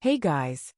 Hey guys,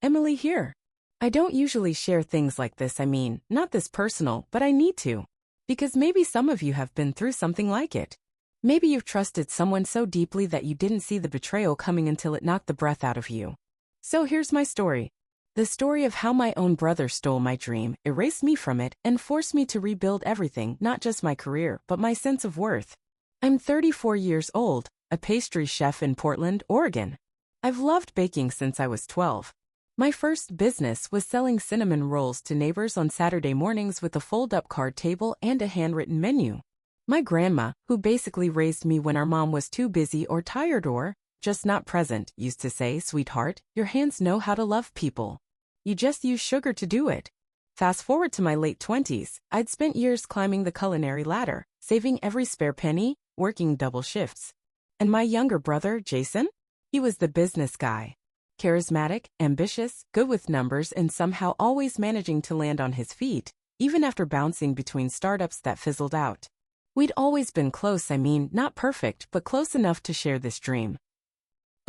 Emily here. I don't usually share things like this, not this personal, but I need to. Because maybe some of you have been through something like it. Maybe you've trusted someone so deeply that you didn't see the betrayal coming until it knocked the breath out of you. So here's my story. The story of how my own brother stole my dream, erased me from it, and forced me to rebuild everything, not just my career, but my sense of worth. I'm 34 years old, a pastry chef in Portland, Oregon. I've loved baking since I was 12. My first business was selling cinnamon rolls to neighbors on Saturday mornings with a fold-up card table and a handwritten menu. My grandma, who basically raised me when our mom was too busy or tired or just not present, used to say, "Sweetheart, your hands know how to love people. You just use sugar to do it." Fast forward to my late 20s, I'd spent years climbing the culinary ladder, saving every spare penny, working double shifts. And my younger brother, Jason? He was the business guy. Charismatic, ambitious, good with numbers, and somehow always managing to land on his feet, even after bouncing between startups that fizzled out. We'd always been close, not perfect, but close enough to share this dream.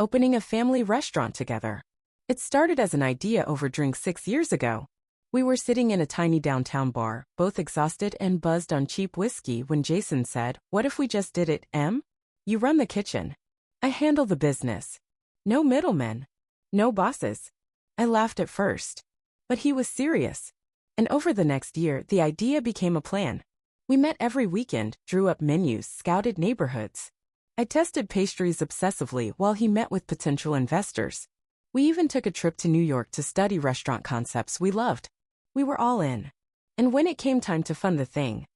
Opening a family restaurant together. It started as an idea over drinks 6 years ago. We were sitting in a tiny downtown bar, both exhausted and buzzed on cheap whiskey when Jason said, "What if we just did it, Em? You run the kitchen. I handle the business. No middlemen. No bosses." I laughed at first. But he was serious. And over the next year, the idea became a plan. We met every weekend, drew up menus, scouted neighborhoods. I tested pastries obsessively while he met with potential investors. We even took a trip to New York to study restaurant concepts we loved. We were all in. And when it came time to fund the thing,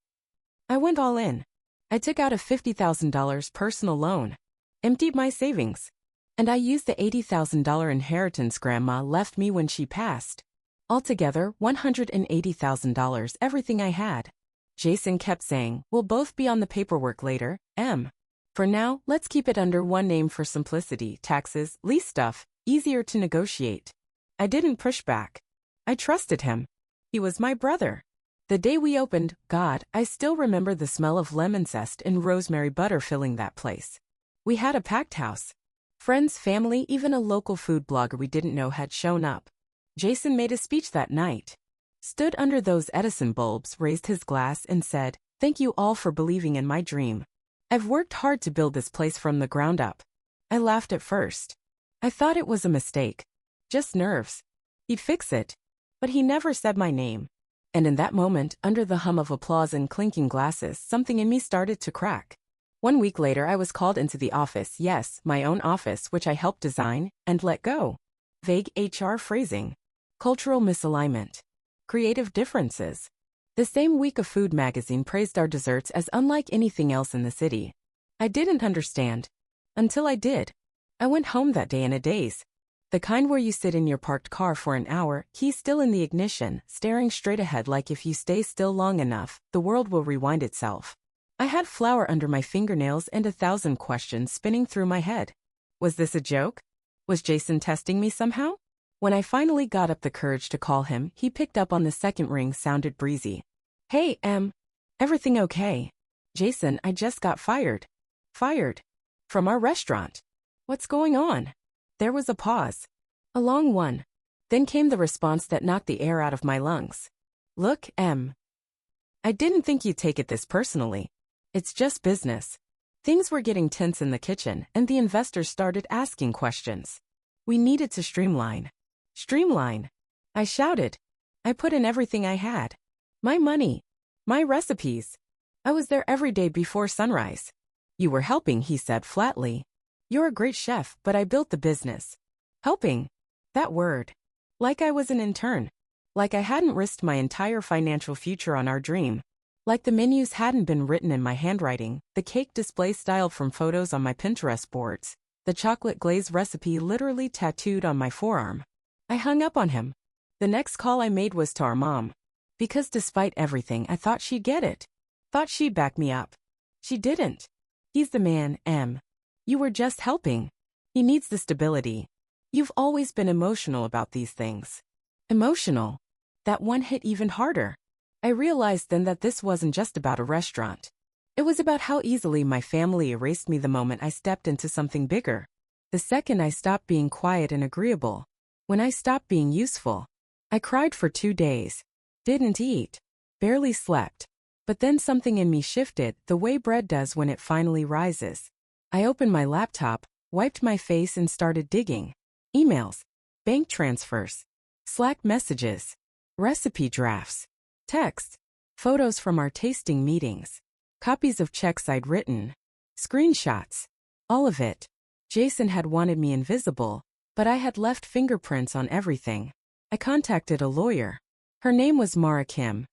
I went all in. I took out a $50,000 personal loan, emptied my savings, and I used the $80,000 inheritance Grandma left me when she passed. Altogether, $180,000, everything I had. Jason kept saying, "We'll both be on the paperwork later, Em. For now, let's keep it under one name for simplicity, taxes, lease stuff, easier to negotiate." I didn't push back. I trusted him. He was my brother. The day we opened, God, I still remember the smell of lemon zest and rosemary butter filling that place. We had a packed house. Friends, family, even a local food blogger we didn't know had shown up. Jason made a speech that night. Stood under those Edison bulbs, raised his glass, and said, "Thank you all for believing in my dream. I've worked hard to build this place from the ground up." I laughed at first. I thought it was a mistake. Just nerves. He'd fix it. But he never said my name. And in that moment, under the hum of applause and clinking glasses, something in me started to crack. 1 week later, I was called into the office, yes, my own office, which I helped design, and let go. Vague HR phrasing. Cultural misalignment. Creative differences. The same week, a food magazine praised our desserts as unlike anything else in the city. I didn't understand. Until I did. I went home that day in a daze. The kind where you sit in your parked car for an hour, keys still in the ignition, staring straight ahead like if you stay still long enough, the world will rewind itself. I had flour under my fingernails and 1,000 questions spinning through my head. Was this a joke? Was Jason testing me somehow? When I finally got up the courage to call him, he picked up on the second ring, sounded breezy. "Hey, Em. Everything okay?" "Jason, I just got fired." "Fired? From our restaurant? What's going on?" There was a pause. A long one. Then came the response that knocked the air out of my lungs. "Look, Em. I didn't think you'd take it this personally. It's just business." Things were getting tense in the kitchen, and the investors started asking questions. We needed to streamline. Streamline. I shouted. I put in everything I had. My money. My recipes. I was there every day before sunrise. "You were helping," he said flatly. "You're a great chef, but I built the business." Helping. That word. Like I was an intern. Like I hadn't risked my entire financial future on our dream. Like the menus hadn't been written in my handwriting, the cake display styled from photos on my Pinterest boards, the chocolate glaze recipe literally tattooed on my forearm. I hung up on him. The next call I made was to our mom. Because despite everything, I thought she'd get it. Thought she'd back me up. She didn't. "He's the man, Em. You were just helping. He needs the stability. You've always been emotional about these things." Emotional. That one hit even harder. I realized then that this wasn't just about a restaurant. It was about how easily my family erased me the moment I stepped into something bigger. The second I stopped being quiet and agreeable. When I stopped being useful. I cried for 2 days. Didn't eat. Barely slept. But then something in me shifted, the way bread does when it finally rises. I opened my laptop, wiped my face and started digging. Emails. Bank transfers. Slack messages. Recipe drafts. Texts. Photos from our tasting meetings. Copies of checks I'd written. Screenshots. All of it. Jason had wanted me invisible, but I had left fingerprints on everything. I contacted a lawyer. Her name was Mara Kim.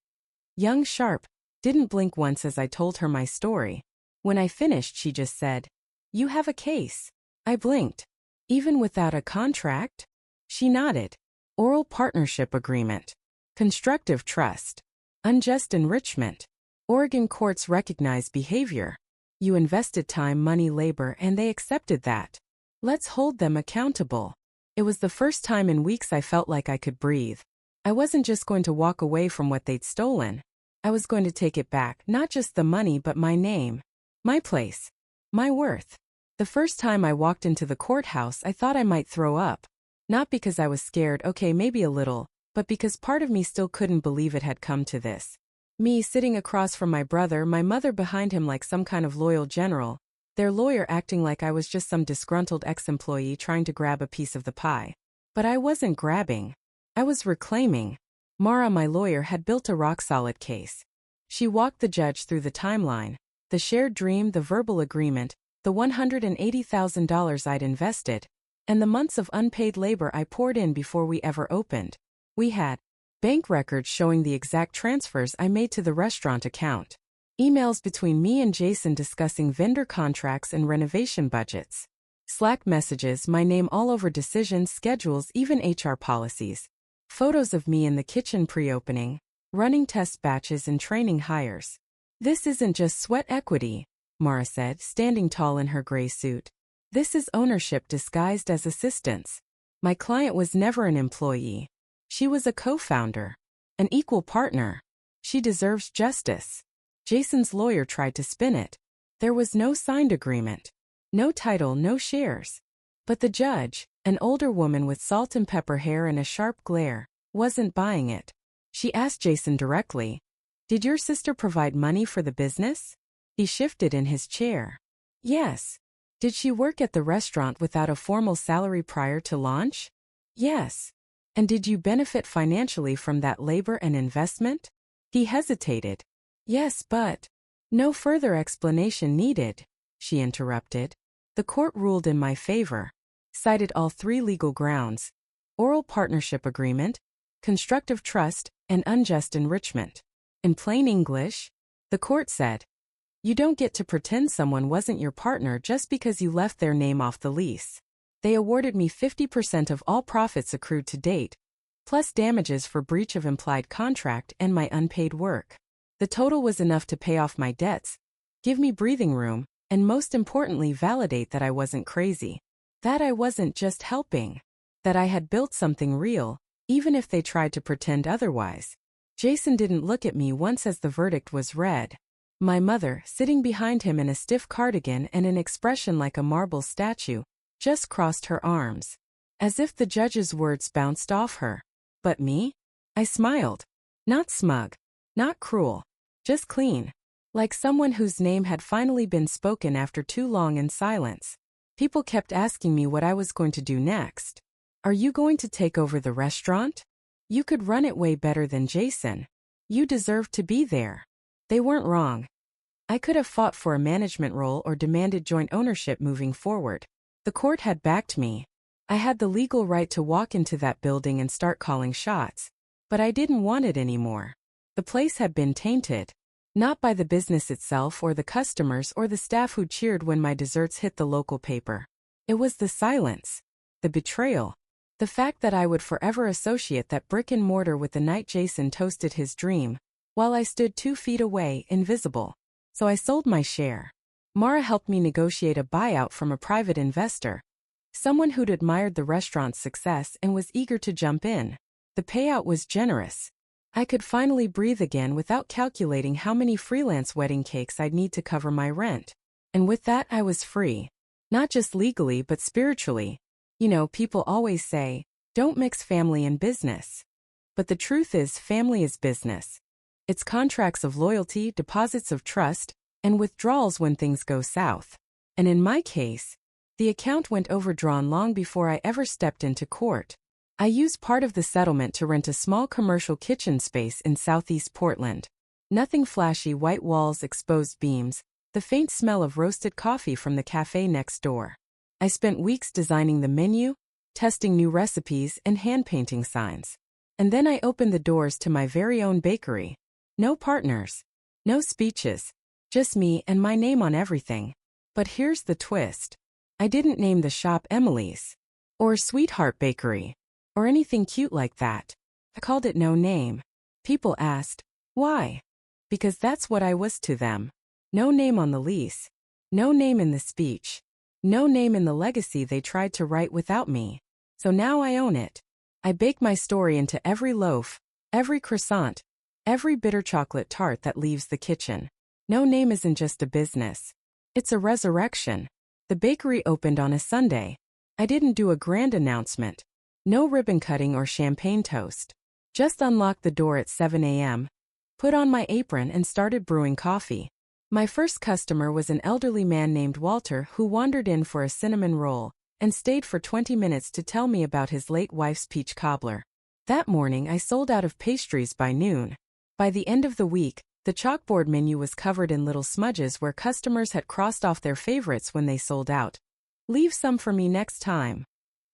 Young, sharp, didn't blink once as I told her my story. When I finished, she just said, "You have a case." I blinked. Even without a contract? She nodded. Oral partnership agreement. Constructive trust. Unjust enrichment. Oregon courts recognize behavior. You invested time, money, labor, and they accepted that. Let's hold them accountable. It was the first time in weeks I felt like I could breathe. I wasn't just going to walk away from what they'd stolen. I was going to take it back, not just the money but my name. My place. My worth. The first time I walked into the courthouse I thought I might throw up. Not because I was scared, okay, maybe a little, but because part of me still couldn't believe it had come to this. Me sitting across from my brother, my mother behind him like some kind of loyal general, their lawyer acting like I was just some disgruntled ex-employee trying to grab a piece of the pie. But I wasn't grabbing. I was reclaiming. Mara, my lawyer, had built a rock-solid case. She walked the judge through the timeline, the shared dream, the verbal agreement, the $180,000 I'd invested, and the months of unpaid labor I poured in before we ever opened. We had bank records showing the exact transfers I made to the restaurant account. Emails between me and Jason discussing vendor contracts and renovation budgets. Slack messages, my name all over decisions, schedules, even HR policies. Photos of me in the kitchen pre-opening, running test batches and training hires. This isn't just sweat equity, Mara said, standing tall in her gray suit. This is ownership disguised as assistance. My client was never an employee. She was a co-founder. An equal partner. She deserves justice. Jason's lawyer tried to spin it. There was no signed agreement. No title, no shares. But the judge, an older woman with salt and pepper hair and a sharp glare, wasn't buying it. She asked Jason directly, "Did your sister provide money for the business?" He shifted in his chair. "Yes." "Did she work at the restaurant without a formal salary prior to launch?" "Yes." "And did you benefit financially from that labor and investment?" He hesitated. "Yes, but—" "No further explanation needed," she interrupted. The court ruled in my favor. Cited all 3 legal grounds: oral partnership agreement, constructive trust, and unjust enrichment. In plain English, the court said, you don't get to pretend someone wasn't your partner just because you left their name off the lease. They awarded me 50% of all profits accrued to date, plus damages for breach of implied contract and my unpaid work. The total was enough to pay off my debts, give me breathing room, and most importantly validate that I wasn't crazy. That I wasn't just helping. That I had built something real, even if they tried to pretend otherwise. Jason didn't look at me once as the verdict was read. My mother, sitting behind him in a stiff cardigan and an expression like a marble statue, just crossed her arms, as if the judge's words bounced off her. But me? I smiled. Not smug. Not cruel. Just clean. Like someone whose name had finally been spoken after too long in silence. People kept asking me what I was going to do next. Are you going to take over the restaurant? You could run it way better than Jason. You deserved to be there. They weren't wrong. I could have fought for a management role or demanded joint ownership moving forward. The court had backed me. I had the legal right to walk into that building and start calling shots. But I didn't want it anymore. The place had been tainted. Not by the business itself or the customers or the staff who cheered when my desserts hit the local paper. It was the silence. The betrayal. The fact that I would forever associate that brick and mortar with the night Jason toasted his dream, while I stood 2 feet away, invisible. So I sold my share. Mara helped me negotiate a buyout from a private investor. Someone who'd admired the restaurant's success and was eager to jump in. The payout was generous. I could finally breathe again without calculating how many freelance wedding cakes I'd need to cover my rent. And with that I was free. Not just legally but spiritually. You know, people always say, don't mix family and business. But the truth is, family is business. It's contracts of loyalty, deposits of trust, and withdrawals when things go south. And in my case, the account went overdrawn long before I ever stepped into court. I used part of the settlement to rent a small commercial kitchen space in Southeast Portland. Nothing flashy: white walls, exposed beams, the faint smell of roasted coffee from the cafe next door. I spent weeks designing the menu, testing new recipes, and hand-painting signs. And then I opened the doors to my very own bakery. No partners, no speeches, just me and my name on everything. But here's the twist. I didn't name the shop Emily's, or Sweetheart Bakery, or anything cute like that. I called it No Name. People asked, why? Because that's what I was to them. No name on the lease. No name in the speech. No name in the legacy they tried to write without me. So now I own it. I bake my story into every loaf, every croissant, every bitter chocolate tart that leaves the kitchen. No Name isn't just a business. It's a resurrection. The bakery opened on a Sunday. I didn't do a grand announcement. No ribbon cutting or champagne toast. Just unlocked the door at 7 a.m., put on my apron and started brewing coffee. My first customer was an elderly man named Walter who wandered in for a cinnamon roll and stayed for 20 minutes to tell me about his late wife's peach cobbler. That morning I sold out of pastries by noon. By the end of the week, the chalkboard menu was covered in little smudges where customers had crossed off their favorites when they sold out. "Leave some for me next time,"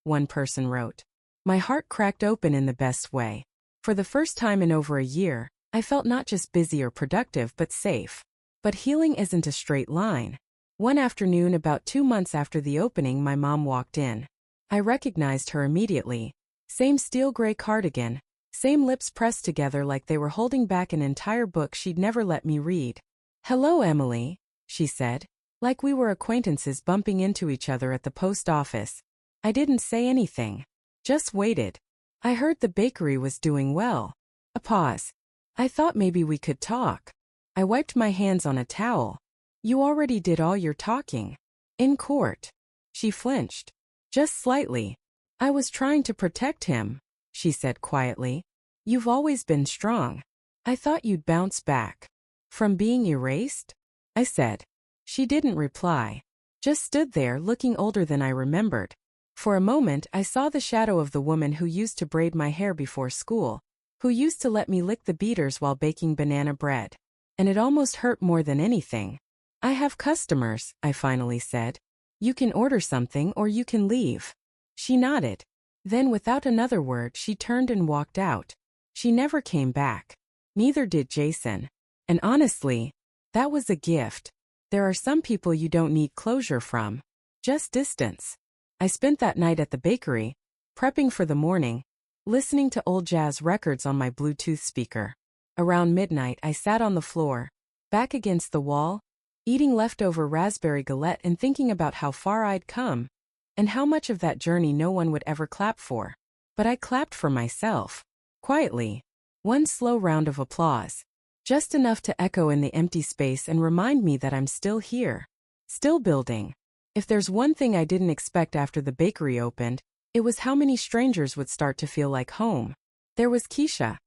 one person wrote. My heart cracked open in the best way. For the first time in over a year, I felt not just busy or productive but safe. But healing isn't a straight line. One afternoon, about 2 months after the opening, my mom walked in. I recognized her immediately. Same steel gray cardigan, same lips pressed together like they were holding back an entire book she'd never let me read. "Hello, Emily," she said, like we were acquaintances bumping into each other at the post office. I didn't say anything. Just waited. I heard the bakery was doing well. A pause. I thought maybe we could talk. I wiped my hands on a towel. "You already did all your talking. In court." She flinched. Just slightly. "I was trying to protect him," she said quietly. "You've always been strong. I thought you'd bounce back." "From being erased?" I said. She didn't reply. Just stood there looking older than I remembered. For a moment I saw the shadow of the woman who used to braid my hair before school, who used to let me lick the beaters while baking banana bread. And it almost hurt more than anything. "I have customers," I finally said. "You can order something or you can leave." She nodded. Then without another word she turned and walked out. She never came back. Neither did Jason. And honestly, that was a gift. There are some people you don't need closure from. Just distance. I spent that night at the bakery, prepping for the morning, listening to old jazz records on my Bluetooth speaker. Around midnight I sat on the floor, back against the wall, eating leftover raspberry galette and thinking about how far I'd come, and how much of that journey no one would ever clap for. But I clapped for myself. Quietly. One slow round of applause. Just enough to echo in the empty space and remind me that I'm still here. Still building. If there's one thing I didn't expect after the bakery opened, it was how many strangers would start to feel like home. There was Keisha,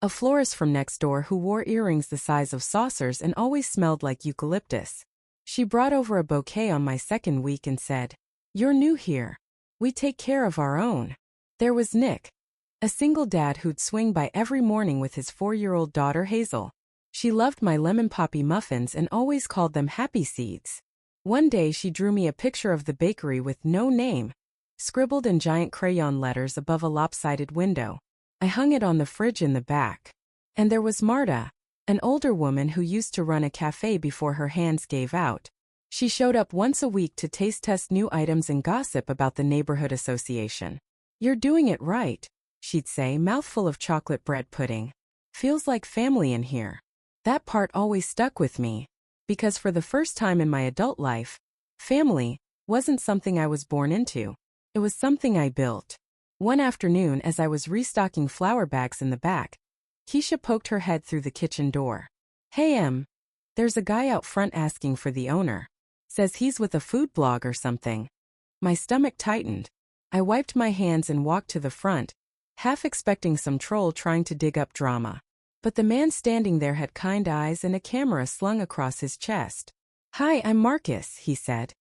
a florist from next door who wore earrings the size of saucers and always smelled like eucalyptus. She brought over a bouquet on my second week and said, "You're new here. We take care of our own." There was Nick, a single dad who'd swing by every morning with his 4-year-old daughter Hazel. She loved my lemon poppy muffins and always called them happy seeds. One day she drew me a picture of the bakery with no name, scribbled in giant crayon letters above a lopsided window. I hung it on the fridge in the back. And there was Marta, an older woman who used to run a cafe before her hands gave out. She showed up once a week to taste test new items and gossip about the neighborhood association. "You're doing it right," she'd say, mouthful of chocolate bread pudding. "Feels like family in here." That part always stuck with me, because for the first time in my adult life, family wasn't something I was born into. It was something I built. One afternoon, as I was restocking flour bags in the back, Keisha poked her head through the kitchen door. "Hey, there's a guy out front asking for the owner." Says he's with a food blog or something. My stomach tightened. I wiped my hands and walked to the front, half expecting some troll trying to dig up drama. But the man standing there had kind eyes and a camera slung across his chest. "Hi, I'm Marcus," he said.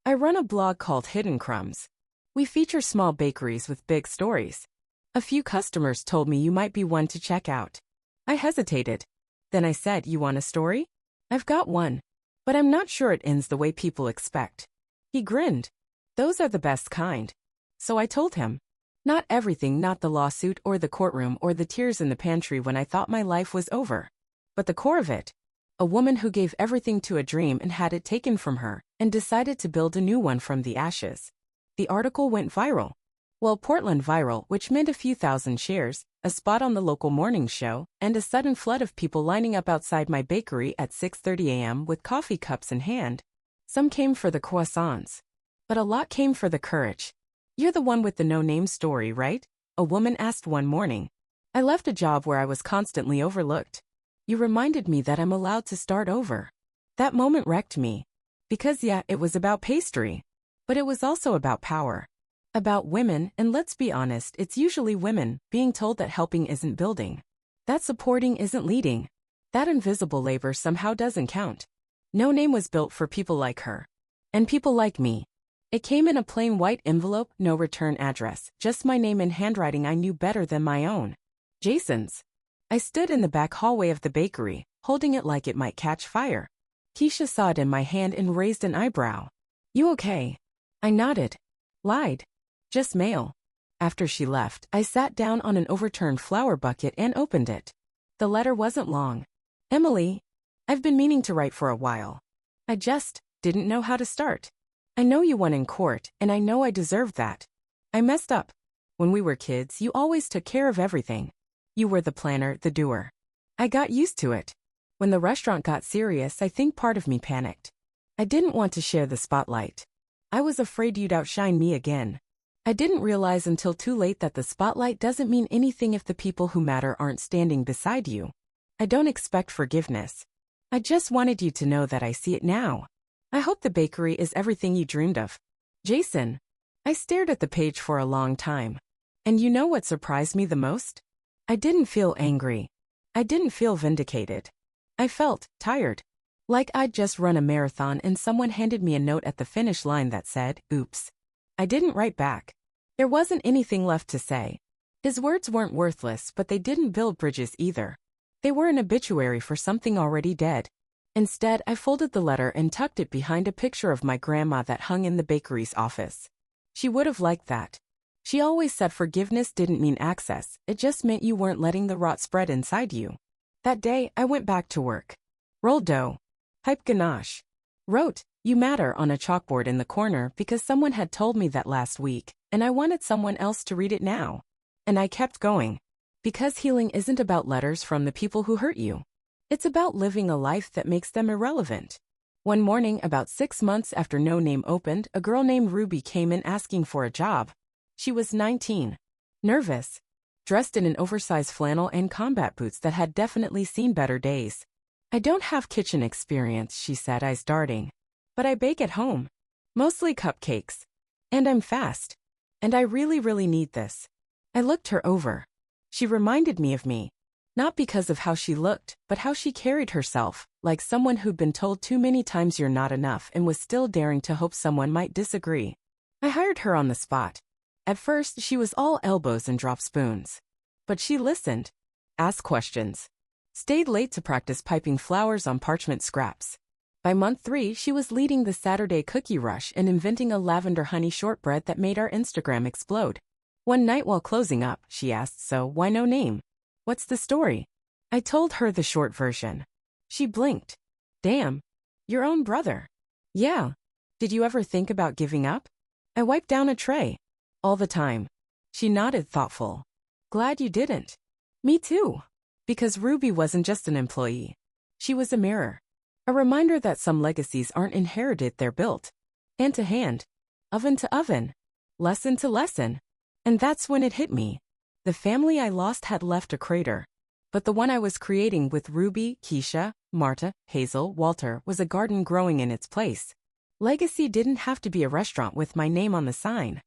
"I run a blog called Hidden Crumbs. We feature small bakeries with big stories. A few customers told me you might be one to check out." I hesitated. Then I said, "You want a story?" "I've got one. But I'm not sure it ends the way people expect." He grinned. "Those are the best kind." So I told him. Not everything, not the lawsuit or the courtroom or the tears in the pantry when I thought my life was over. But the core of it. A woman who gave everything to a dream and had it taken from her, and decided to build a new one from the ashes. The article went viral. Well, Portland viral, which meant a few thousand shares, a spot on the local morning show, and a sudden flood of people lining up outside my bakery at 6:30 a.m. with coffee cups in hand. Some came for the croissants. But a lot came for the courage. "You're the one with the no-name story, right?" a woman asked one morning. "I left a job where I was constantly overlooked. You reminded me that I'm allowed to start over." That moment wrecked me. Because yeah, it was about pastry. But it was also about power. About women, and let's be honest, it's usually women, being told that helping isn't building. That supporting isn't leading. That invisible labor somehow doesn't count. No Name was built for people like her. And people like me. It came in a plain white envelope, no return address, just my name in handwriting I knew better than my own. Jason's. I stood in the back hallway of the bakery, holding it like it might catch fire. Keisha saw it in my hand and raised an eyebrow. "You okay?" I nodded. Lied. "Just mail." After she left, I sat down on an overturned flour bucket and opened it. The letter wasn't long. "Emily, I've been meaning to write for a while. I just didn't know how to start. I know you won in court, and I know I deserved that. I messed up. When we were kids, you always took care of everything. You were the planner, the doer. I got used to it. When the restaurant got serious, I think part of me panicked. I didn't want to share the spotlight. I was afraid you'd outshine me again. I didn't realize until too late that the spotlight doesn't mean anything if the people who matter aren't standing beside you. I don't expect forgiveness. I just wanted you to know that I see it now. I hope the bakery is everything you dreamed of. Jason." I stared at the page for a long time. And you know what surprised me the most? I didn't feel angry. I didn't feel vindicated. I felt tired. Like I'd just run a marathon and someone handed me a note at the finish line that said, "Oops." I didn't write back. There wasn't anything left to say. His words weren't worthless, but they didn't build bridges either. They were an obituary for something already dead. Instead, I folded the letter and tucked it behind a picture of my grandma that hung in the bakery's office. She would have liked that. She always said forgiveness didn't mean access, it just meant you weren't letting the rot spread inside you. That day, I went back to work. Rolled dough. Hype ganache. Wrote, "You matter" on a chalkboard in the corner because someone had told me that last week, and I wanted someone else to read it now. And I kept going. Because healing isn't about letters from the people who hurt you. It's about living a life that makes them irrelevant. One morning, about 6 months after No Name opened, a girl named Ruby came in asking for a job. She was 19. Nervous. Dressed in an oversized flannel and combat boots that had definitely seen better days. "I don't have kitchen experience," she said, eyes darting. "But I bake at home. Mostly cupcakes. And I'm fast. And I really, really need this." I looked her over. She reminded me of me. Not because of how she looked, but how she carried herself, like someone who'd been told too many times you're not enough and was still daring to hope someone might disagree. I hired her on the spot. At first, she was all elbows and dropped spoons. But she listened, asked questions, stayed late to practice piping flowers on parchment scraps. By month 3, she was leading the Saturday cookie rush and inventing a lavender honey shortbread that made our Instagram explode. One night while closing up, she asked, "So, why No Name? What's the story?" I told her the short version. She blinked. "Damn. Your own brother." "Yeah. Did you ever think about giving up?" I wiped down a tray. "All the time." She nodded, thoughtful. "Glad you didn't." "Me too." Because Ruby wasn't just an employee. She was a mirror. A reminder that some legacies aren't inherited, they're built. Hand to hand. Oven to oven. Lesson to lesson. And that's when it hit me. The family I lost had left a crater. But the one I was creating with Ruby, Keisha, Marta, Hazel, Walter was a garden growing in its place. Legacy didn't have to be a restaurant with my name on the sign.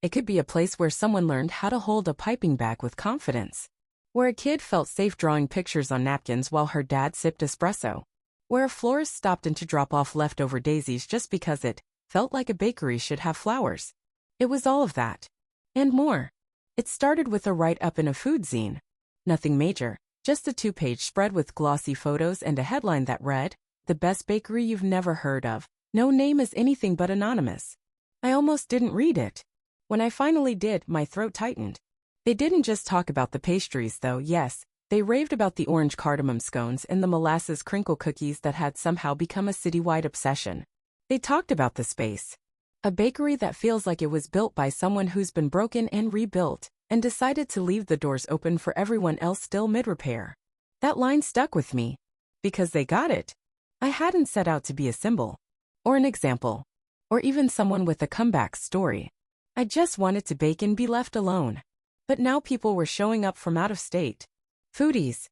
It could be a place where someone learned how to hold a piping bag with confidence. Where a kid felt safe drawing pictures on napkins while her dad sipped espresso. Where a florist stopped in to drop off leftover daisies just because it felt like a bakery should have flowers. It was all of that. And more. It started with a write-up in a food zine. Nothing major, just a 2-page spread with glossy photos and a headline that read, "The best bakery you've never heard of. No name is anything but anonymous." I almost didn't read it. When I finally did, my throat tightened. They didn't just talk about the pastries though, yes. They raved about the orange cardamom scones and the molasses crinkle cookies that had somehow become a citywide obsession. They talked about the space. A bakery that feels like it was built by someone who's been broken and rebuilt, and decided to leave the doors open for everyone else still mid-repair. That line stuck with me. Because they got it. I hadn't set out to be a symbol. Or an example. Or even someone with a comeback story. I just wanted to bake and be left alone. But now people were showing up from out of state. Foodies.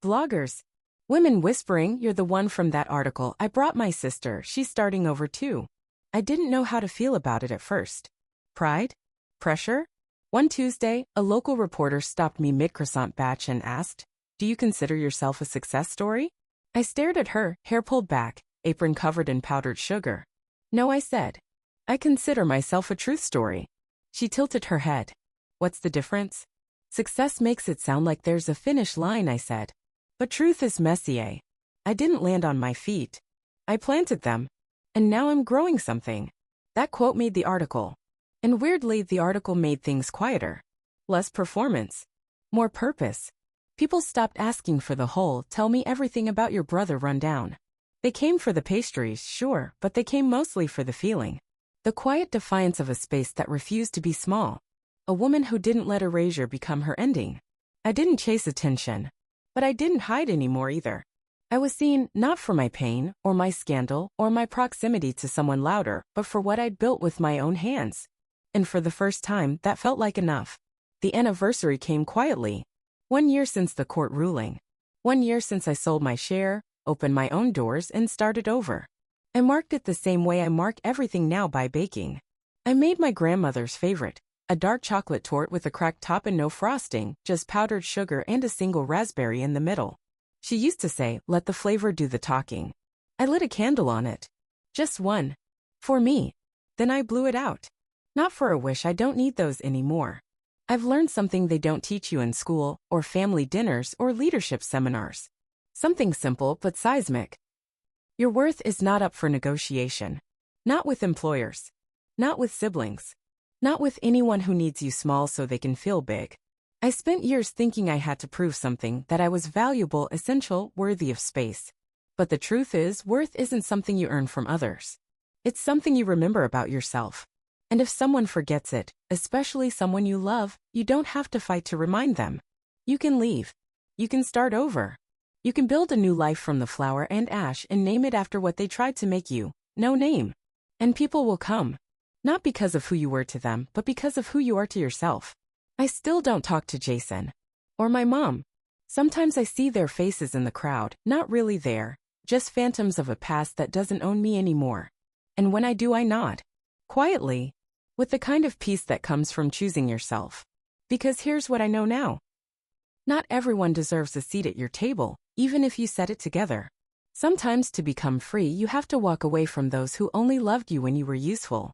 Vloggers. Women whispering, "You're the one from that article. I brought my sister. She's starting over too." I didn't know how to feel about it at first. Pride? Pressure? One Tuesday, a local reporter stopped me mid-croissant batch and asked, "Do you consider yourself a success story?" I stared at her, hair pulled back, apron covered in powdered sugar. "No," I said. "I consider myself a truth story." She tilted her head. "What's the difference?" "Success makes it sound like there's a finish line," I said. "But truth is messy, eh?" I didn't land on my feet. I planted them. And now I'm growing something. That quote made the article. And weirdly, the article made things quieter. Less performance. More purpose. People stopped asking for the whole, "Tell me everything about your brother" rundown. They came for the pastries, sure, but they came mostly for the feeling. The quiet defiance of a space that refused to be small. A woman who didn't let erasure become her ending. I didn't chase attention. But I didn't hide anymore either. I was seen not for my pain, or my scandal, or my proximity to someone louder, but for what I'd built with my own hands. And for the first time, that felt like enough. The anniversary came quietly. 1 year since the court ruling. 1 year since I sold my share, opened my own doors, and started over. I marked it the same way I mark everything now, by baking. I made my grandmother's favorite. A dark chocolate torte with a cracked top and no frosting, just powdered sugar and a single raspberry in the middle. She used to say, "Let the flavor do the talking." I lit a candle on it. Just one. For me. Then I blew it out. Not for a wish, I don't need those anymore. I've learned something they don't teach you in school, or family dinners, or leadership seminars. Something simple but seismic. Your worth is not up for negotiation. Not with employers. Not with siblings. Not with anyone who needs you small so they can feel big. I spent years thinking I had to prove something, that I was valuable, essential, worthy of space. But the truth is, worth isn't something you earn from others. It's something you remember about yourself. And if someone forgets it, especially someone you love, you don't have to fight to remind them. You can leave. You can start over. You can build a new life from the flour and ash and name it after what they tried to make you. No name. And people will come. Not because of who you were to them, but because of who you are to yourself. I still don't talk to Jason. Or my mom. Sometimes I see their faces in the crowd, not really there, just phantoms of a past that doesn't own me anymore. And when I do, I nod. Quietly. With the kind of peace that comes from choosing yourself. Because here's what I know now. Not everyone deserves a seat at your table, even if you set it together. Sometimes to become free, you have to walk away from those who only loved you when you were useful.